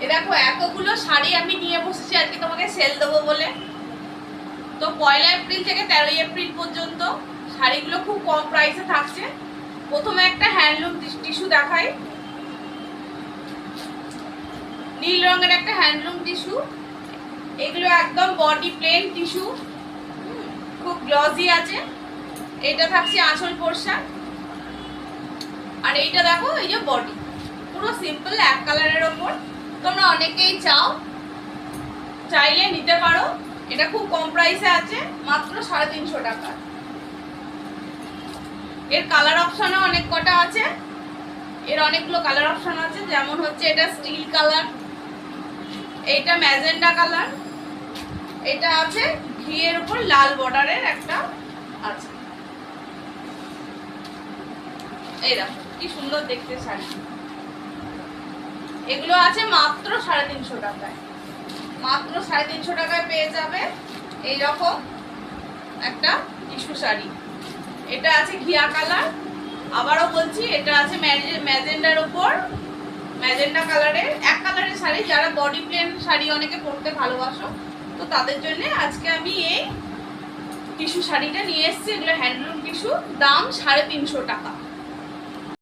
এ দেখো এতগুলো শাড়ি আমি নিয়ে বসেছি আজকে তোমাকে সেল দেবো বলে। তো 1 এপ্রিল থেকে 13 এপ্রিল পর্যন্ত শাড়িগুলো খুব কম প্রাইসে থাকছে। প্রথমে একটা হ্যান্ডলুম টিস্যু দেখাই, নীল রঙের একটা হ্যান্ডলুম টিস্যু। এগুলো একদম বডি প্লেন টিস্যু, খুব গ্লসি আছে। এটা থাকছে আঁচল পোর্শন, আর এইটা দেখো এই যে বডি, পুরো সিম্পল এক কালারের ওপর। তোমরা অনেকেই চাইলে নিতে পারো। এটা খুব কম প্রাইসে আছে, মাত্র 350 টাকা। এর কালার অপশনও অনেক কটা আছে, এর অনেকগুলো কালার অপশন আছে। যেমন হচ্ছে এটা স্টিল কালার, এইটা ম্যাজেন্ডা কালার, এটা আছে ঘিয়ের উপর লাল বর্ডারের একটা আছে। এই দেখো কি সুন্দর দেখতে শাড়ি। এগুলো আছে মাত্র 350 টাকায়। মাত্র 350 টাকায় পেয়ে যাবে এইরকম একটা টিস্যু শাড়ি। এটা আছে ঘিয়া কালার, আবারও বলছি এটা আছে ম্যাজেন্ডার উপর, ম্যাজেন্ডা কালারের। এক কালারের শাড়ি, যারা বডি প্লেন শাড়ি অনেকে পরতে ভালোবাসো, তো তাদের জন্য আজকে আমি এই টিস্যু শাড়িটা নিয়ে এসেছি। এগুলো হ্যান্ডলুম টিস্যু, দাম 350 টাকা।